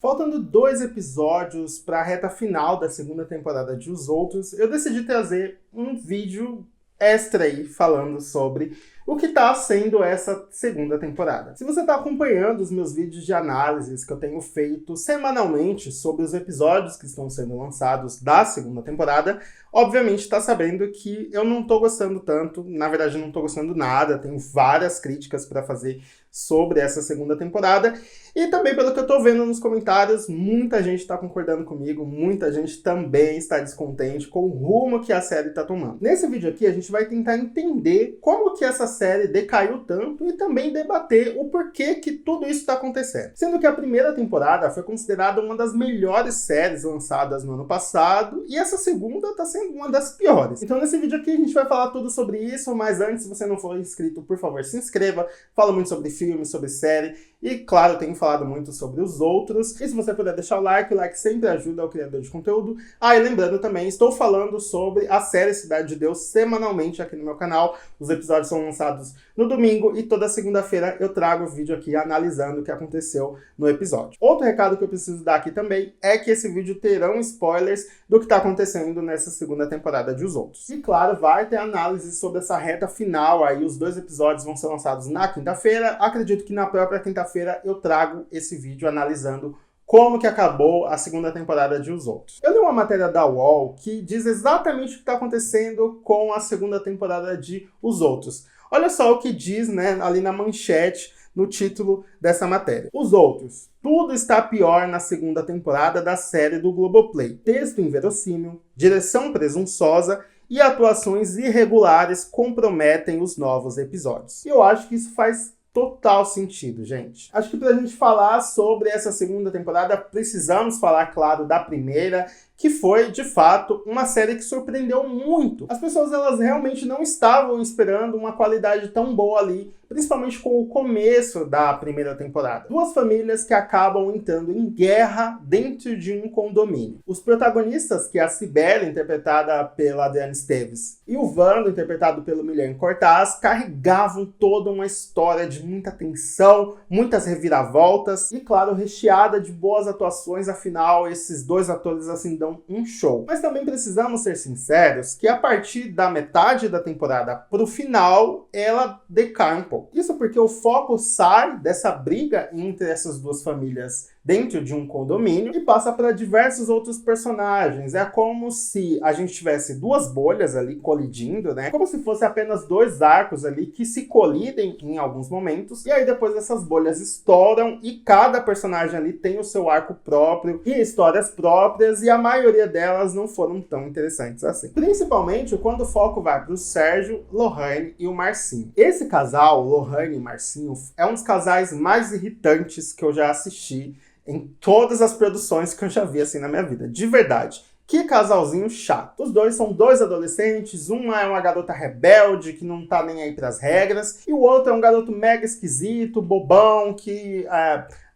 Faltando 2 episódios para a reta final da segunda temporada de Os Outros, eu decidi trazer um vídeo extra aí falando sobre o que está sendo essa segunda temporada. Se você está acompanhando os meus vídeos de análises que eu tenho feito semanalmente sobre os episódios que estão sendo lançados da segunda temporada, obviamente está sabendo que eu não estou gostando tanto, na verdade eu não estou gostando nada, tenho várias críticas para fazer sobre essa segunda temporada, e também pelo que eu estou vendo nos comentários, muita gente está concordando comigo, muita gente também está descontente com o rumo que a série está tomando. Nesse vídeo aqui a gente vai tentar entender como que essa série decaiu tanto e também debater o porquê que tudo isso está acontecendo. Sendo que a primeira temporada foi considerada uma das melhores séries lançadas no ano passado, e essa segunda está sendo uma das piores. Então nesse vídeo aqui a gente vai falar tudo sobre isso, mas antes, se você não for inscrito, por favor, se inscreva. Falo muito sobre filme, sobre série, e claro, eu tenho falado muito sobre Os Outros. E se você puder deixar o like sempre ajuda o criador de conteúdo. E lembrando também, estou falando sobre a série Cidade de Deus semanalmente aqui no meu canal. Os episódios são lançados no domingo e toda segunda-feira eu trago o vídeo aqui analisando o que aconteceu no episódio. Outro recado que eu preciso dar aqui também é que esse vídeo terão spoilers do que está acontecendo nessa segunda temporada de Os Outros. E claro, vai ter análise sobre essa reta final aí, os 2 episódios vão ser lançados na quinta-feira. Acredito que na própria quinta-feira eu trago esse vídeo analisando como que acabou a segunda temporada de Os Outros. Eu li uma matéria da UOL que diz exatamente o que está acontecendo com a segunda temporada de Os Outros. Olha só o que diz, né, ali na manchete, no título dessa matéria. Os Outros. Tudo está pior na segunda temporada da série do Globoplay. Texto inverossímil, direção presunçosa e atuações irregulares comprometem os novos episódios. E eu acho que isso faz total sentido, gente. Acho que pra gente falar sobre essa segunda temporada, precisamos falar, claro, da primeira, que foi, de fato, uma série que surpreendeu muito. As pessoas, elas realmente não estavam esperando uma qualidade tão boa ali, principalmente com o começo da primeira temporada. 2 famílias que acabam entrando em guerra dentro de um condomínio. Os protagonistas, que é a Cibele, interpretada pela Adriana Esteves, e o Vando, interpretado pelo Guilherme Cortaz, carregavam toda uma história de muita tensão, muitas reviravoltas e, claro, recheada de boas atuações. Afinal, esses 2 atores, assim, dão um show. Mas também precisamos ser sinceros que a partir da metade da temporada pro final, ela decai um pouco. Isso porque o foco sai dessa briga entre essas 2 famílias dentro de um condomínio e passa para diversos outros personagens. É como se a gente tivesse 2 bolhas ali colidindo, né? Como se fosse apenas 2 arcos ali que se colidem em alguns momentos. E aí depois essas bolhas estouram e cada personagem ali tem o seu arco próprio e histórias próprias, e a maioria delas não foram tão interessantes assim. Principalmente quando o foco vai para o Sérgio, Lohane e o Marcinho. Esse casal, Lohane e Marcinho, é um dos casais mais irritantes que eu já assisti em todas as produções que eu já vi assim na minha vida, de verdade. Que casalzinho chato. Os 2 são 2 adolescentes, uma é uma garota rebelde que não tá nem aí pras regras, e o outro é um garoto mega esquisito, bobão, que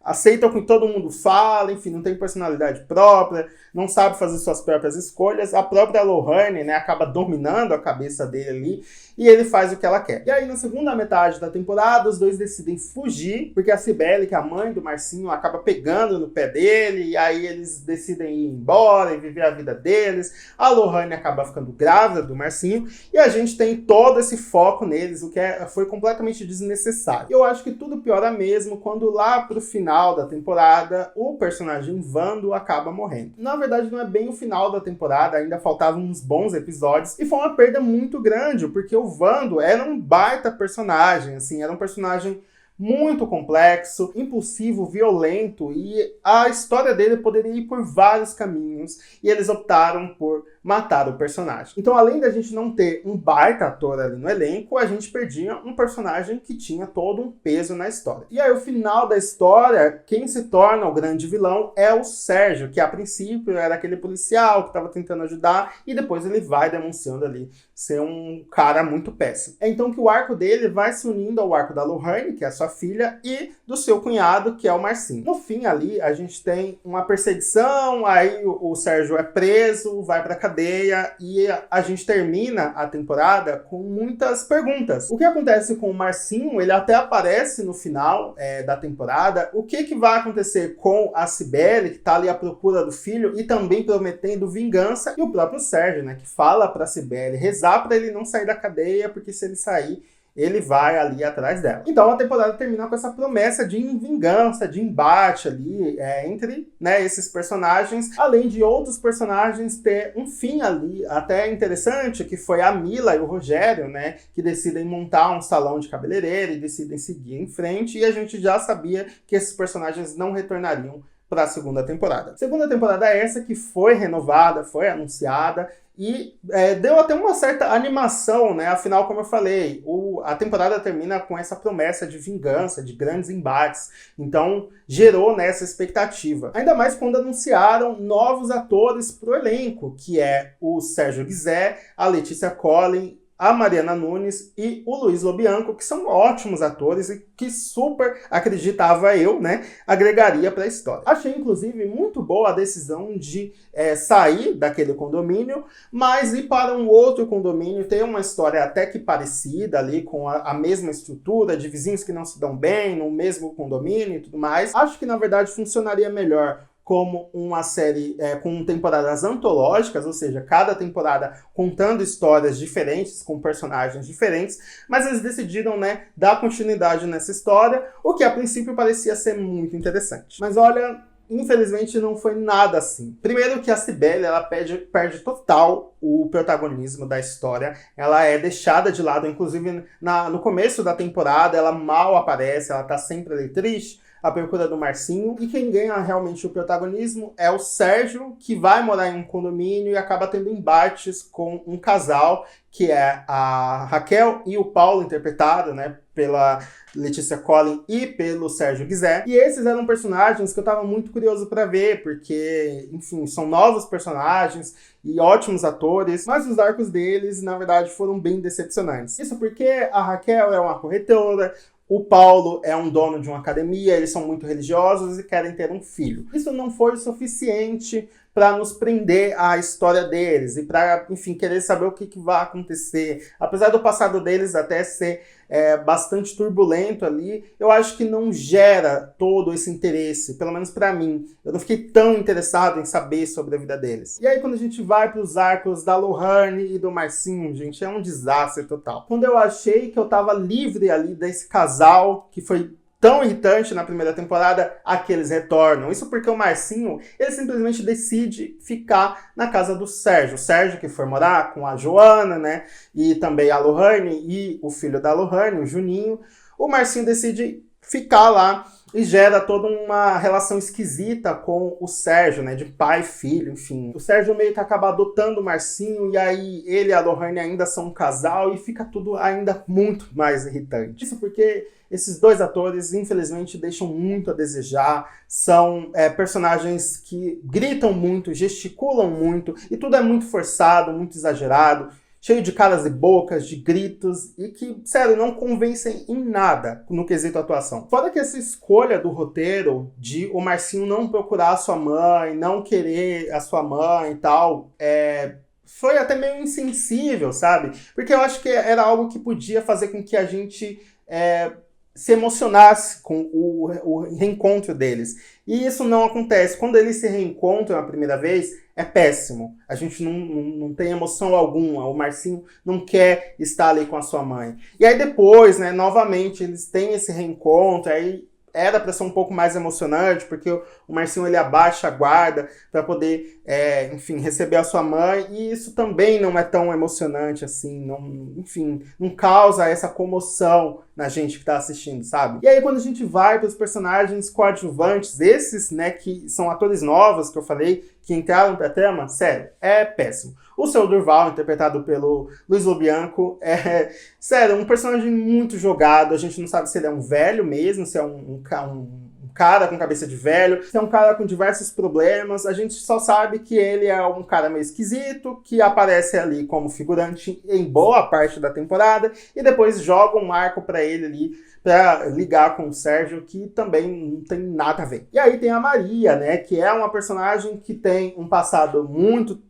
aceita o que todo mundo fala, enfim, não tem personalidade própria, não sabe fazer suas próprias escolhas. A própria Lohane, né, acaba dominando a cabeça dele ali, e ele faz o que ela quer. E aí, na segunda metade da temporada, os 2 decidem fugir, porque a Cibele, que é a mãe do Marcinho, acaba pegando no pé dele, e aí eles decidem ir embora e viver a vida deles. A Lohane acaba ficando grávida do Marcinho, e a gente tem todo esse foco neles, o que foi completamente desnecessário. Eu acho que tudo piora mesmo quando lá pro final da temporada, o personagem Vando acaba morrendo. Na verdade, não é bem o final da temporada, ainda faltavam uns bons episódios, e foi uma perda muito grande, porque o Vando era um baita personagem, assim, era um personagem muito complexo, impulsivo, violento, e a história dele poderia ir por vários caminhos, e eles optaram por matar o personagem. Então, além da gente não ter um baita ator ali no elenco, a gente perdia um personagem que tinha todo um peso na história. E aí, o final da história, quem se torna o grande vilão é o Sérgio, que a princípio era aquele policial que estava tentando ajudar, e depois ele vai demonstrando ali ser um cara muito péssimo. É então que o arco dele vai se unindo ao arco da Lohane, que é a sua filha, e do seu cunhado, que é o Marcinho. No fim ali, a gente tem uma perseguição, aí o Sérgio é preso, vai pra cadeia, e a gente termina a temporada com muitas perguntas. O que acontece com o Marcinho? Ele até aparece no final da temporada. O que vai acontecer com a Cibele, que tá ali à procura do filho e também prometendo vingança, e o próprio Sérgio, né, que fala pra Cibele rezar pra ele não sair da cadeia, porque se ele sair, ele vai ali atrás dela. Então a temporada termina com essa promessa de vingança, de embate ali entre, né, esses personagens, além de outros personagens ter um fim ali até interessante, que foi a Mila e o Rogério, né, que decidem montar um salão de cabeleireiro e decidem seguir em frente, e a gente já sabia que esses personagens não retornariam para a segunda temporada. Segunda temporada essa que foi renovada, foi anunciada, e deu até uma certa animação, né? Afinal, como eu falei, a temporada termina com essa promessa de vingança, de grandes embates. Então, gerou nessa expectativa. Ainda mais quando anunciaram novos atores pro elenco, que é o Sérgio Guizé, a Letícia Collin, a Mariana Nunes e o Luiz Lobianco, que são ótimos atores e que super, acreditava eu, né, agregaria para a história. Achei, inclusive, muito boa a decisão de sair daquele condomínio, mas ir para um outro condomínio, ter uma história até que parecida ali, com a mesma estrutura, de vizinhos que não se dão bem, no mesmo condomínio e tudo mais. Acho que, na verdade, funcionaria melhor como uma série com temporadas antológicas, ou seja, cada temporada contando histórias diferentes, com personagens diferentes, mas eles decidiram, né, dar continuidade nessa história, o que a princípio parecia ser muito interessante. Mas olha, infelizmente não foi nada assim. Primeiro que a Cibele, ela perde total o protagonismo da história, ela é deixada de lado, inclusive no começo da temporada ela mal aparece, ela tá sempre ali triste, à procura do Marcinho, e quem ganha realmente o protagonismo é o Sérgio, que vai morar em um condomínio e acaba tendo embates com um casal, que é a Raquel e o Paulo, interpretado, né, pela Letícia Collin e pelo Sérgio Guizé. E esses eram personagens que eu tava muito curioso para ver, porque, enfim, são novos personagens e ótimos atores, mas os arcos deles, na verdade, foram bem decepcionantes. Isso porque a Raquel é uma corretora, o Paulo é um dono de uma academia, eles são muito religiosos e querem ter um filho. Isso não foi o suficiente para nos prender à história deles e para, enfim, querer saber o que vai acontecer. Apesar do passado deles até ser bastante turbulento ali, eu acho que não gera todo esse interesse, pelo menos para mim. Eu não fiquei tão interessado em saber sobre a vida deles. E aí quando a gente vai para os arcos da Lohane e do Marcinho, gente, é um desastre total. Quando eu achei que eu tava livre ali desse casal, que foi tão irritante na primeira temporada, aqui eles retornam. Isso porque o Marcinho, ele simplesmente decide ficar na casa do Sérgio. O Sérgio que foi morar com a Joana, né? E também a Lohane e o filho da Lohane, o Juninho. O Marcinho decide ficar lá e gera toda uma relação esquisita com o Sérgio, né? De pai e filho, enfim. O Sérgio meio que acaba adotando o Marcinho e aí ele e a Lohane ainda são um casal e fica tudo ainda muito mais irritante. Isso porque esses dois atores, infelizmente, deixam muito a desejar. São personagens que gritam muito, gesticulam muito, e tudo é muito forçado, muito exagerado, cheio de caras e bocas, de gritos, e que, sério, não convencem em nada no quesito atuação. Fora que essa escolha do roteiro de o Marcinho não procurar a sua mãe, não querer a sua mãe e tal, foi até meio insensível, sabe? Porque eu acho que era algo que podia fazer com que a gente se emocionasse com o reencontro deles. E isso não acontece. Quando eles se reencontram a primeira vez, é péssimo. A gente não tem emoção alguma. O Marcinho não quer estar ali com a sua mãe. E aí depois, né, novamente, eles têm esse reencontro, aí era para ser um pouco mais emocionante, porque o Marcinho ele abaixa a guarda para poder, enfim, receber a sua mãe, e isso também não é tão emocionante assim, não causa essa comoção na gente que está assistindo, sabe? E aí quando a gente vai para os personagens coadjuvantes, esses, né, que são atores novos, que eu falei, que entraram pra trama, sério, é péssimo. O Seu Durval, interpretado pelo Luiz Lobianco, sério, um personagem muito jogado, a gente não sabe se ele é um velho mesmo, se é um cara com cabeça de velho, que é um cara com diversos problemas. A gente só sabe que ele é um cara meio esquisito, que aparece ali como figurante em boa parte da temporada, e depois joga um arco pra ele ali, pra ligar com o Sérgio, que também não tem nada a ver. E aí tem a Maria, né, que é uma personagem que tem um passado muito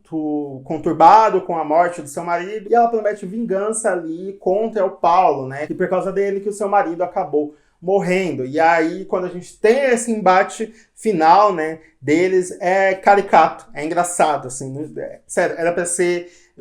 conturbado com a morte do seu marido, e ela promete vingança ali contra o Paulo, né, que por causa dele que o seu marido acabou morrendo. E aí, quando a gente tem esse embate final, né, deles, é caricato, é engraçado, assim, sério, era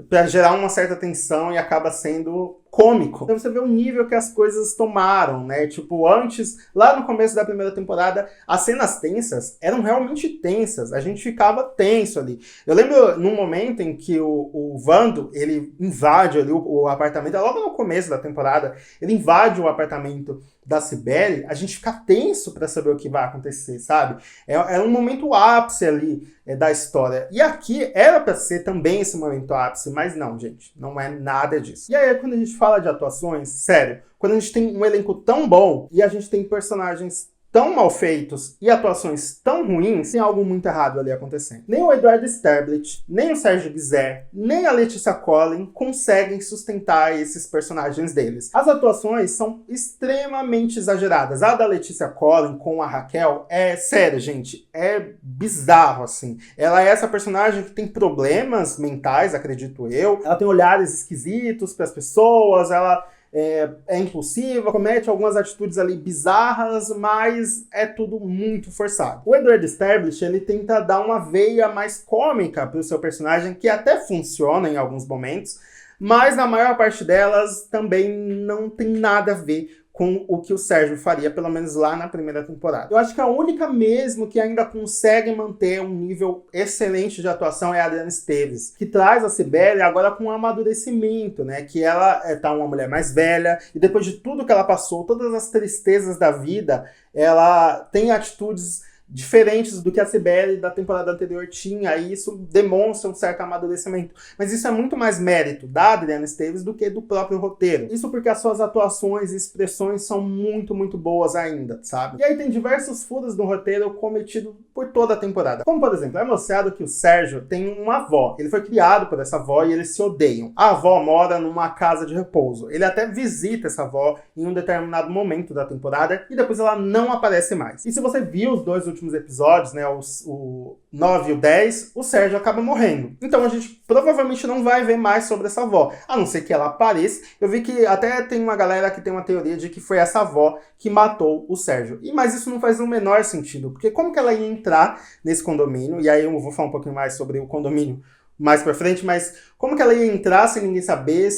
pra gerar uma certa tensão e acaba sendo cômico. Então você vê o nível que as coisas tomaram, né? Tipo, antes, lá no começo da primeira temporada, as cenas tensas eram realmente tensas. A gente ficava tenso ali. Eu lembro num momento em que o Vando, ele invade ali o apartamento, logo no começo da temporada, ele invade o apartamento da Cibele, a gente fica tenso pra saber o que vai acontecer, sabe? É um momento ápice ali da história. E aqui era pra ser também esse momento ápice, mas não, gente, não é nada disso. E aí, quando a gente fala de atuações, sério, quando a gente tem um elenco tão bom e a gente tem personagens tão mal feitos e atuações tão ruins, tem algo muito errado ali acontecendo. Nem o Eduardo Sterblit, nem o Sérgio Guizé, nem a Letícia Collin conseguem sustentar esses personagens deles. As atuações são extremamente exageradas. A da Letícia Collin com a Raquel é sério, gente, é bizarro, assim. Ela é essa personagem que tem problemas mentais, acredito eu. Ela tem olhares esquisitos para as pessoas, ela é impulsiva, comete algumas atitudes ali bizarras, mas é tudo muito forçado. O Eduardo Sterblit, ele tenta dar uma veia mais cômica pro seu personagem, que até funciona em alguns momentos, mas na maior parte delas também não tem nada a ver com o que o Sérgio faria, pelo menos lá na primeira temporada. Eu acho que a única mesmo que ainda consegue manter um nível excelente de atuação é a Adriana Esteves, que traz a Cibele agora com um amadurecimento, né? Que ela tá uma mulher mais velha, e depois de tudo que ela passou, todas as tristezas da vida, ela tem atitudes diferentes do que a Cibele da temporada anterior tinha, e isso demonstra um certo amadurecimento. Mas isso é muito mais mérito da Adriana Esteves do que do próprio roteiro. Isso porque as suas atuações e expressões são muito, muito boas ainda, sabe? E aí tem diversos furos no roteiro cometido por toda a temporada. Como, por exemplo, é mostrado que o Sérgio tem uma avó. Ele foi criado por essa avó e eles se odeiam. A avó mora numa casa de repouso. Ele até visita essa avó em um determinado momento da temporada e depois ela não aparece mais. E se você viu os dois últimos episódios, né, o 9 e o 10, o Sérgio acaba morrendo. Então a gente provavelmente não vai ver mais sobre essa avó, a não ser que ela apareça. Eu vi que até tem uma galera que tem uma teoria de que foi essa avó que matou o Sérgio. Mas isso não faz o menor sentido, porque como que ela ia entrar nesse condomínio, e aí eu vou falar um pouquinho mais sobre o condomínio mais pra frente, mas como que ela ia entrar sem ninguém saber,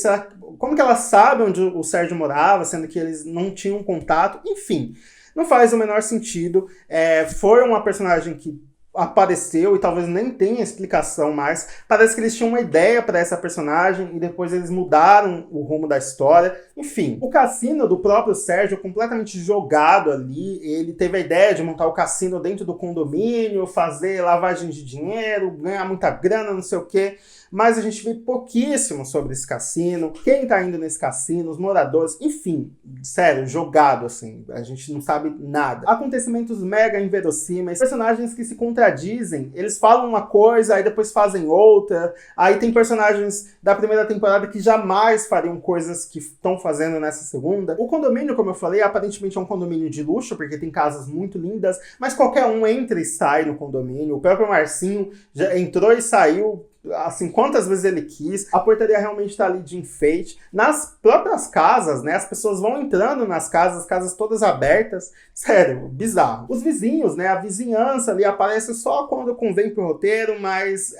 como que ela sabe onde o Sérgio morava, sendo que eles não tinham contato, enfim. Não faz o menor sentido. Foi uma personagem que apareceu e talvez nem tenha explicação mais. Parece que eles tinham uma ideia para essa personagem e depois eles mudaram o rumo da história. Enfim, o cassino do próprio Sérgio, completamente jogado ali. Ele teve a ideia de montar o cassino dentro do condomínio, fazer lavagem de dinheiro, ganhar muita grana, não sei o quê. Mas a gente vê pouquíssimo sobre esse cassino, quem tá indo nesse cassino, os moradores, enfim, sério, jogado assim, a gente não sabe nada. Acontecimentos mega inverossímeis, personagens que se contradizem, eles falam uma coisa, aí depois fazem outra, aí tem personagens da primeira temporada que jamais fariam coisas que estão fazendo nessa segunda. O condomínio, como eu falei, aparentemente é um condomínio de luxo, porque tem casas muito lindas, mas qualquer um entra e sai no condomínio, o próprio Marcinho já entrou e saiu assim, quantas vezes ele quis. A portaria realmente está ali de enfeite. Nas próprias casas, né, as pessoas vão entrando nas casas, as casas todas abertas. Sério, bizarro. Os vizinhos, né, a vizinhança ali aparece só quando convém pro roteiro, mas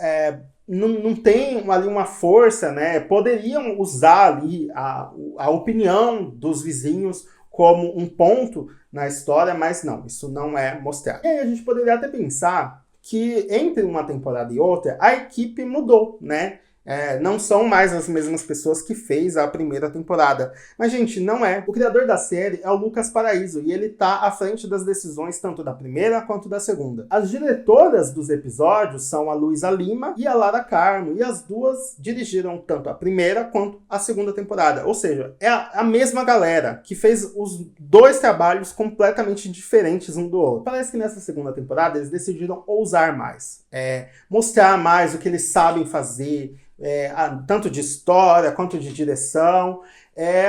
não tem ali uma força, né, poderiam usar ali a opinião dos vizinhos como um ponto na história, mas não, isso não é mostrado. E aí a gente poderia até pensar que entre uma temporada e outra, a equipe mudou, né? Não são mais as mesmas pessoas que fez a primeira temporada. Mas, gente, não é. O criador da série é o Lucas Paraíso e ele tá à frente das decisões tanto da primeira quanto da segunda. As diretoras dos episódios são a Luísa Lima e a Lara Carmo, e as duas dirigiram tanto a primeira quanto a segunda temporada. Ou seja, é a mesma galera que fez os dois trabalhos completamente diferentes um do outro. Parece que nessa segunda temporada eles decidiram ousar mais, mostrar mais o que eles sabem fazer, tanto de história quanto de direção,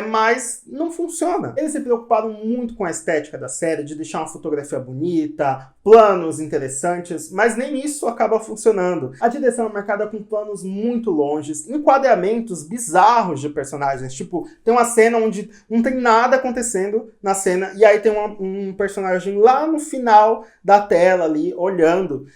mas não funciona. Eles se preocuparam muito com a estética da série, de deixar uma fotografia bonita, planos interessantes, mas nem isso acaba funcionando. A direção é marcada com planos muito longes, enquadramentos bizarros de personagens, tipo, tem uma cena onde não tem nada acontecendo na cena, e aí tem um personagem lá no final da tela ali, olhando.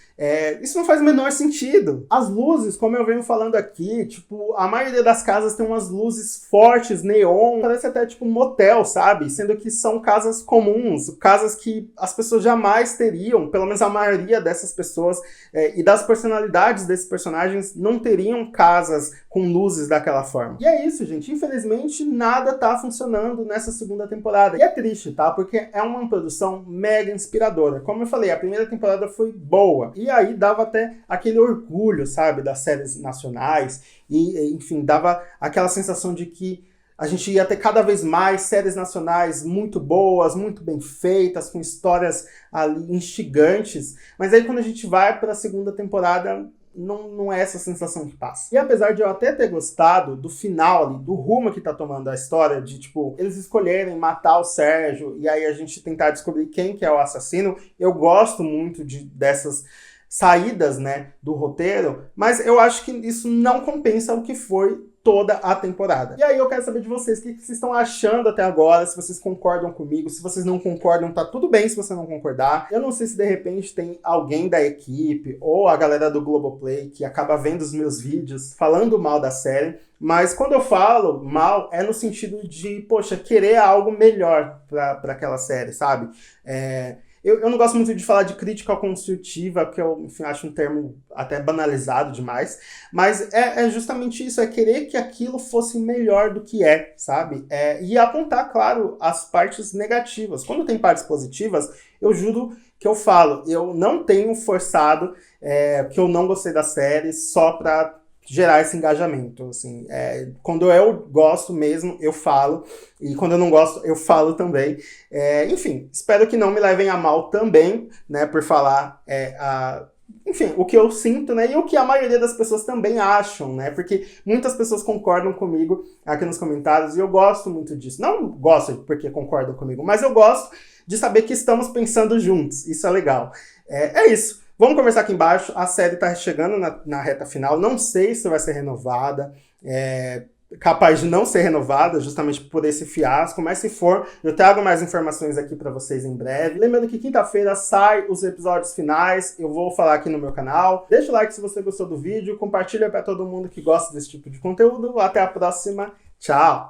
Isso não faz o menor sentido. As luzes, como eu venho falando aqui, tipo, a maioria das casas tem umas luzes fortes, neon, parece até tipo um motel, sabe? Sendo que são casas comuns, casas que as pessoas jamais teriam, pelo menos a maioria dessas pessoas, e das personalidades desses personagens não teriam casas com luzes daquela forma. E é isso, gente. Infelizmente, nada tá funcionando nessa segunda temporada. E é triste, tá? Porque é uma produção mega inspiradora. Como eu falei, a primeira temporada foi boa. E aí dava até aquele orgulho, sabe? Das séries nacionais. E, enfim, dava aquela sensação de que a gente ia ter cada vez mais séries nacionais muito boas, muito bem feitas, com histórias ali instigantes. Mas aí quando a gente vai para a segunda temporada, não é essa sensação que passa. E apesar de eu até ter gostado do final ali, do rumo que tá tomando a história, de tipo, eles escolherem matar o Sérgio e aí a gente tentar descobrir quem que é o assassino, eu gosto muito dessas saídas, né, do roteiro, mas eu acho que isso não compensa o que foi toda a temporada. E aí eu quero saber de vocês, o que vocês estão achando até agora, se vocês concordam comigo, se vocês não concordam, tá tudo bem se você não concordar. Eu não sei se de repente tem alguém da equipe ou a galera do Globoplay que acaba vendo os meus vídeos falando mal da série, mas quando eu falo mal, é no sentido de, poxa, querer algo melhor pra aquela série, sabe? Eu não gosto muito de falar de crítica construtiva, porque eu, enfim, acho um termo até banalizado demais, mas é justamente isso, é querer que aquilo fosse melhor do que sabe? E apontar, claro, as partes negativas. Quando tem partes positivas, eu juro que eu falo, eu não tenho forçado que eu não gostei da série só pra gerar esse engajamento, assim, quando eu gosto mesmo, eu falo, e quando eu não gosto, eu falo também, enfim, espero que não me levem a mal também, né, por falar, enfim, o que eu sinto, né, e o que a maioria das pessoas também acham, né, porque muitas pessoas concordam comigo aqui nos comentários, e eu gosto muito disso, não gosto porque concordam comigo, mas eu gosto de saber que estamos pensando juntos, isso é legal, é isso. Vamos conversar aqui embaixo, a série está chegando na reta final, não sei se vai ser renovada, capaz de não ser renovada, justamente por esse fiasco, mas se for, eu trago mais informações aqui para vocês em breve. Lembrando que quinta-feira sai os episódios finais, eu vou falar aqui no meu canal. Deixa o like se você gostou do vídeo, compartilha para todo mundo que gosta desse tipo de conteúdo. Até a próxima, tchau!